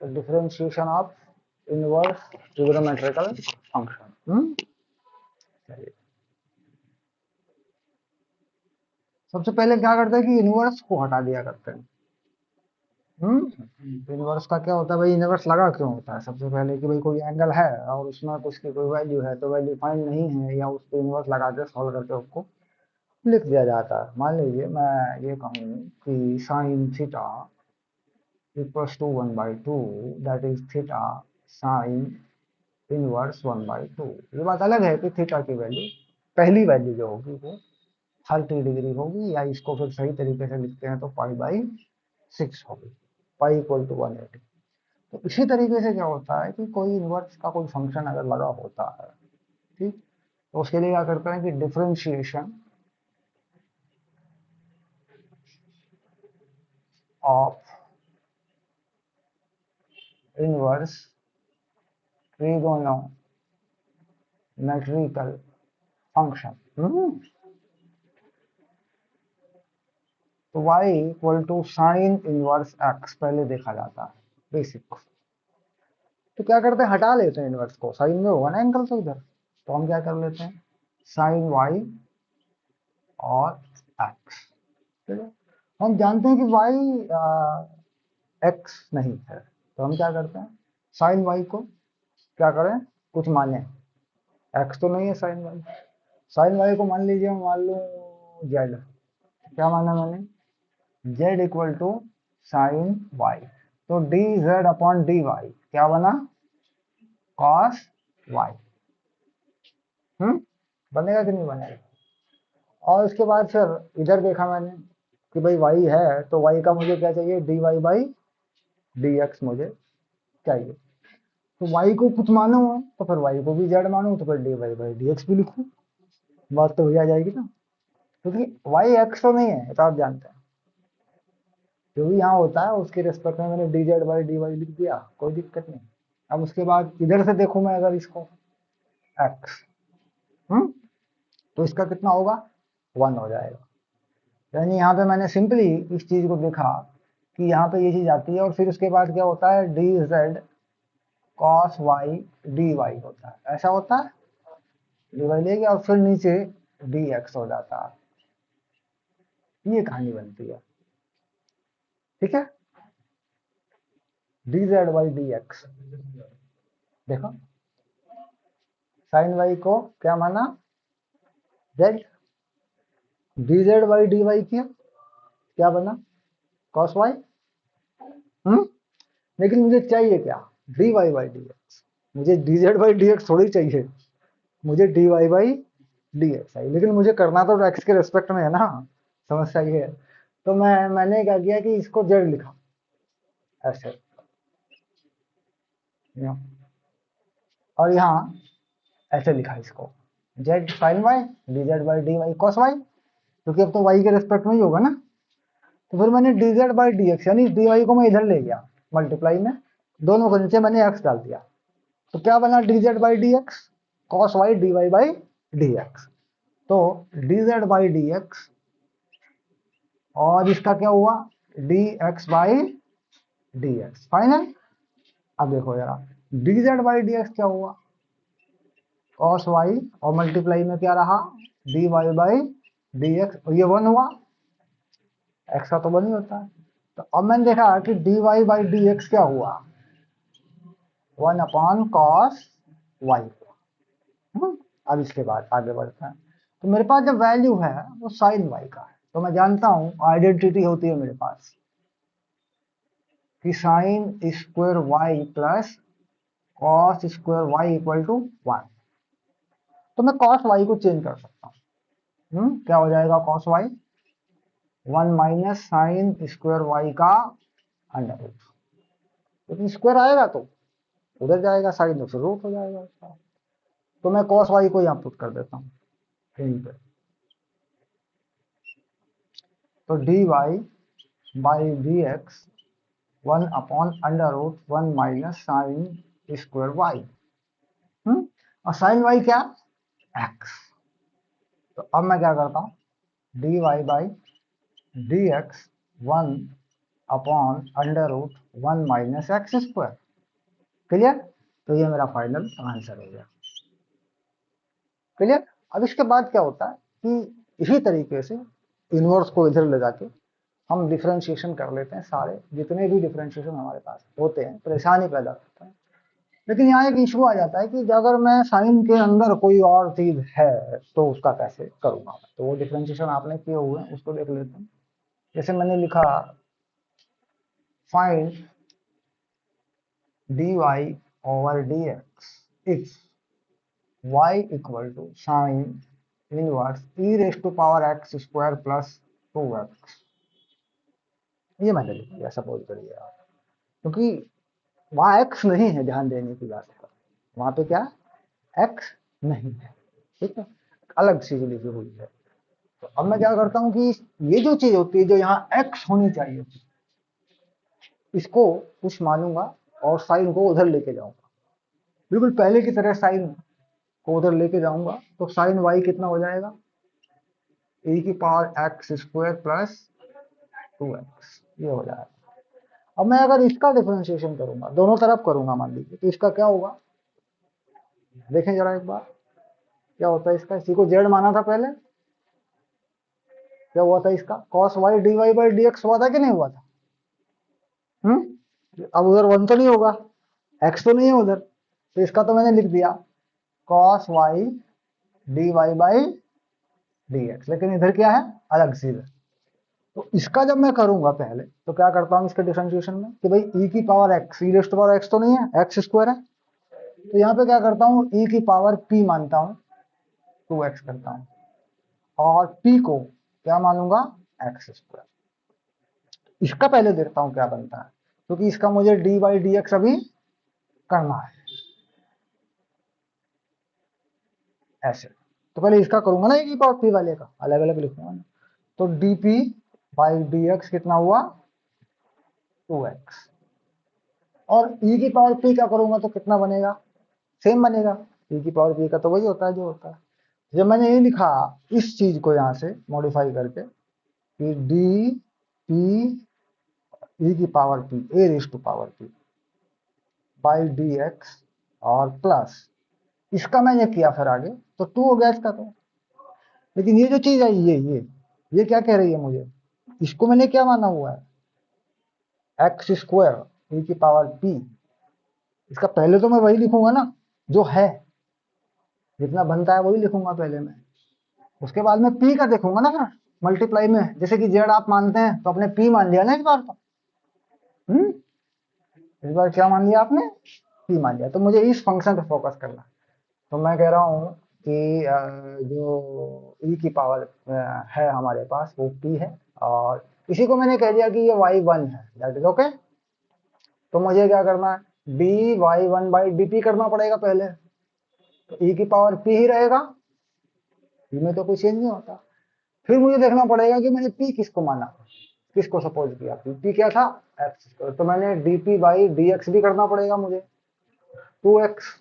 तो differentiation of inverse trigonometrical function. चलिए, सबसे पहले क्या करते हैं कि इनवर्स को हटा दिया करते हैं। इनवर्स का क्या होता है भाई, इनवर्स लगा क्यों होता है? सबसे पहले कि भाई कोई एंगल है और उसमें कुछ की कोई वैल्यू है, तो वैल्यू फाइंड नहीं है, या उसको इनवर्स लगा के सॉल्व करके उसको लिख दिया जाता है। मान लीजिए मैं ये कहूँ कि sine theta equals to 1/2, that is theta sine inverse 1/2। ये बात अलग है कि थीटा की वैल्यू, पहली वैल्यू जो होगी वो 30 डिग्री होगी, या इसको फिर सही तरीके से लिखते हैं तो π/6 होगी, पाई इक्वल टू 180। तो इसी तरीके से क्या होता है कि कोई इनवर्स का कोई फंक्शन अगर लगा होता है, ठीक, तो उसके लिए क्या करते हैं कि differentiation of inverse trigonometrical function. तो y equal to sine inverse x पहले देखा जाता है, बेसिक। तो क्या करते हैं, हटा लेते हैं इनवर्स को, साइन में होगा ना एंगल तो इधर, तो हम क्या कर लेते हैं साइन y और x। ठीक है, हम जानते हैं कि y x नहीं है, तो हम क्या करते हैं साइन y को क्या करें, कुछ माने, x तो नहीं है साइन y, साइन y को मान लीजिए, मान लो z। क्या माना मैंने, z equal to sine y, तो D Z upon D Y क्या बना, कॉस y। बनेगा कि नहीं बनेगा? और उसके बाद फिर इधर देखा मैंने कि भाई y है, तो y का मुझे क्या चाहिए, dy बाई dx मुझे चाहिए। तो y को कुछ मानो है, तो फिर y को भी z मानो, तो फिर dy बाई dx भी लिखूं, बात तो भैया जाएगी ना। क्योंकि y x तो नहीं है, तो आप जानते हैं जो भी यहाँ होता है उसके रिस्पेक्ट में मैंने dz बाई dy लिख दिया, कोई दिक्कत नहीं। अब उसके बाद इधर से देखूं मैं अगर इसको x, तो इसका कितना होगा, 1 हो जाएगा। यानी यहाँ पे मैंने सिंपली इस चीज को देखा कि यहाँ पे ये चीज आती है, और फिर उसके बाद क्या होता है, D Z cos Y D Y होता है, ऐसा होता है, डी वाई लेके और फिर नीचे डी एक्स हो जाता है। ये कहानी बनती है, ठीक है, D Z by D x. देखो साइन वाई को क्या माना, z, d Z by D y किया, क्या बना, कॉस वाई। लेकिन मुझे चाहिए क्या, d Y by D x, मुझे d Z by D x थोड़ी चाहिए, मुझे d Y by D x आई, लेकिन मुझे करना तो एक्स के रेस्पेक्ट में है ना, समस्या ये है। तो मैंने क्या किया कि इसको जेड लिखा ऐसे, और यहाँ ऐसे लिखा इसको, Z sine Y D Z by D Y cos Y, क्योंकि अब तो वाई के रेस्पेक्ट में ही होगा ना। तो फिर मैंने D Z by D x, यानी डी वाई को मैं इधर ले गया मल्टीप्लाई में, दोनों को नीचे मैंने एक्स डाल दिया, तो क्या बना, d Z by D x cos Y D Y by D x. तो D Z by D x, और इसका क्या हुआ, d x by D x final. अब देखो जरा, d Z by D x क्या हुआ, कॉस वाई, और मल्टीप्लाई में क्या रहा, d Y by D x, और ये 1 हुआ, एक्स का तो 1 ही होता है। तो अब मैंने देखा कि D Y by D x क्या हुआ, 1 अपॉन कॉस वाई। अब इसके बाद आगे बढ़ते हैं, तो मेरे पास जो वैल्यू है वो साइन वाई का है, तो मैं जानता हूं आइडेंटिटी होती है मेरे पास कि sine square Y plus cos square Y equal to 1। तो मैं कॉस वाई को चेंज कर सकता हूँ, क्या हो जाएगा, cos Y 1 minus sine square Y का अंडर रूट, लेकिन स्क्वायर आएगा तो उधर जाएगा, साइन तो रूट हो जाएगा उसका। तो मैं कॉस वाई को यहाँ पुट कर देता हूँ यहीं पे, तो D Y by D X 1 upon under root 1 minus sine square Y, और साइन वाई क्या, एक्स। तो अब मैं क्या करता हूँ, D Y by D X 1 upon under root 1 minus X square. Clear? तो ये मेरा फाइनल आंसर हो गया। क्लियर? अब इसके बाद क्या होता है कि इसी तरीके से इनवर्स को इधर ले जाके हम डिफरेंशिएशन कर लेते हैं, सारे जितने भी डिफरेंशिएशन हमारे पास होते हैं, परेशानी पैदा करता है। लेकिन यहाँ एक इशू आ जाता है कि अगर मैं साइन के अंदर कोई और चीज है तो उसका कैसे करूंगा। तो वो डिफरेंशिएशन आपने किए हुए हैं, उसको देख लेते हैं। जैसे मैंने लिखा find dy over dx if y equal to sin inverse e raised to power x square plus 2x। ये मैंने लिख दिया, सपोज करिए आप, क्योंकि वहां x नहीं है, ध्यान देने की बात है, वहां पे क्या x नहीं है, ठीक है, अलग चीज लिखी हुई है। तो अब मैं क्या करता हूँ कि ये जो चीज होती है जो यहाँ x होनी चाहिए थी, इसको कुछ मानूंगा और साइन को उधर लेके जाऊंगा, बिल्कुल पहले की तरह साइन को उधर लेके जाऊंगा। तो साइन y कितना हो जाएगा, e की power x square plus 2x, ये हो जाएगा। अब मैं अगर इसका डिफरेंशिएशन करूंगा, दोनों तरफ करूंगा मान लीजिए, तो इसका क्या होगा, देखें जरा एक बार क्या होता है इसका। इसी को z माना था पहले, क्या हुआ था इसका, cos y dy by dx हुआ था कि नहीं हुआ था? अब उधर 1 तो नहीं होगा, x तो नहीं है उधर, तो इसका तो मैंने लिख दिया cos y dy by dx, लेकिन इधर क्या है, अलग चीज है। तो इसका जब मैं करूंगा पहले, तो क्या करता हूं इसके डिफरेंशिएशन में कि भाई e की power x, e raise to power x तो नहीं है, x स्क्वायर है, तो यहाँ पे क्या करता हूँ, e की पावर p मानता हूँ, 2x करता हूँ, और p को क्या मानूंगा, x स्क्वायर। इसका पहले देखता हूँ क्या बनता है, क्योंकि इसका मुझे d बाई डी एक्स अभी करना है ऐसे। तो पहले इसका करूंगा ना, e की पावर p वाले का अलग अलग लिखूंगा ना। तो dp बाई डी एक्स कितना हुआ, 2x, और e की पावर p का करूंगा तो कितना बनेगा, सेम बनेगा, e की पावर p का तो वही होता है जो होता है। जब मैंने ये लिखा इस चीज को यहाँ से मॉडिफाई करके कि डी पी ई की power p A raise to power p by D x और प्लस इसका मैंने किया फिर आगे, तो 2 हो गया इसका तो। लेकिन ये जो चीज है ये क्या कह रही है मुझे, इसको मैंने क्या माना हुआ है, एक्स स्क्वायर ई की पावर p। इसका पहले तो मैं वही लिखूंगा ना जो है, जितना बनता है वही लिखूंगा पहले मैं, उसके बाद में p का देखूंगा ना, फिर मल्टीप्लाई में, जैसे कि z आप मानते हैं तो अपने p मान लिया ना इस बार तो, इस बार क्या मान लिया आपने, p मान लिया। तो मुझे इस फंक्शन पे फोकस करना। तो मैं कह रहा हूँ कि जो e की पावर है हमारे पास वो p है, और इसी को मैंने कह दिया कि ये y1 है, दैट इज ओके। तो मुझे क्या करना है, dy1 बाई dt करना पड़ेगा पहले, तो e की पावर p ही रहेगा, p में तो कोई चेंज नहीं होता। फिर मुझे देखना पड़ेगा कि मैंने p किसको माना, किसको सपोज किया, p क्या था, x, तो मैंने dp बाई dx भी करना पड़ेगा मुझे, 2x।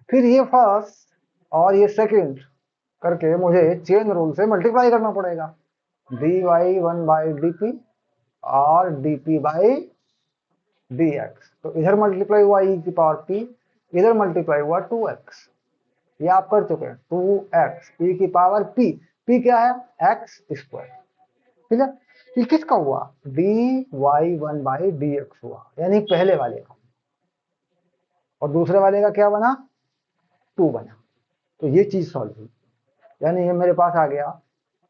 फिर ये फर्स्ट और ये सेकंड करके मुझे चेन रूल से मल्टीप्लाई करना पड़ेगा, dy1 बाई dp और dp बाई dx। तो इधर मल्टीप्लाई हुआ e की पावर p, इधर मल्टीप्लाई हुआ 2x, ये आप कर चुके हैं, 2x e की पावर p क्या है, x स्क्वायर, ठीक है। ये किसका हुआ, dy1 बाई dx हुआ, यानी पहले वाले का, और दूसरे वाले का क्या बना, 2 बना। तो ये चीज सॉल्व हुई, यानी ये मेरे पास आ गया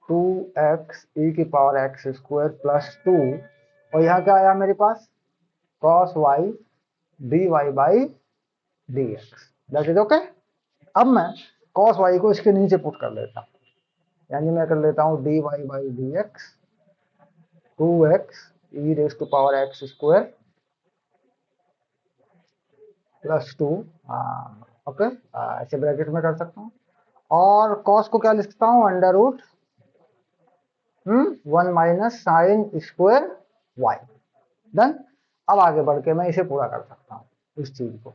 2x e की पावर x स्क्वायर प्लस 2, और यहाँ क्या आया मेरे पास, cos y dy by dx, that is okay. अब मैं cos y को इसके नीचे पुट कर लेता हूँ, यानी मैं कर लेता हूँ dy by dx 2x e raise to power x square plus 2, okay, ऐसे ब्रैकेट में कर सकता हूँ, और cos को क्या लिख सकता हूँ, under root 1 minus sine square y, done. अब आगे बढ़ के मैं इसे पूरा कर सकता हूँ इस चीज को।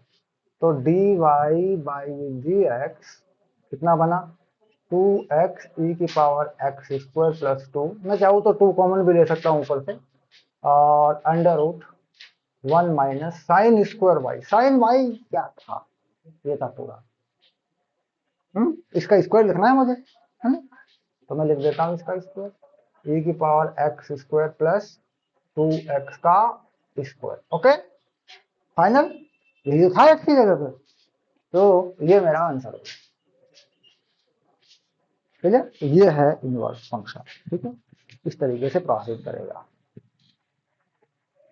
तो dy बाई dx कितना बना, 2x e की पावर x स्क्वायर प्लस 2, मैं चाहूँ तो 2 कॉमन भी ले सकता हूँ ऊपर से, और under root 1 minus sine square Y. Sine Y क्या था, ये था पूरा। इसका स्क्वायर लिखना है मुझे, है ना? तो मैं लिख देता हूँ इसका स्क्वायर, e की power x square plus 2x का स्क्वायर। ओके फाइनल, यही था x की जगह पे, तो ये मेरा आंसर है। ठीक है, ये है इनवर्स फंक्शन। ठीक है, इस तरीके से प्रोसीड करेगा।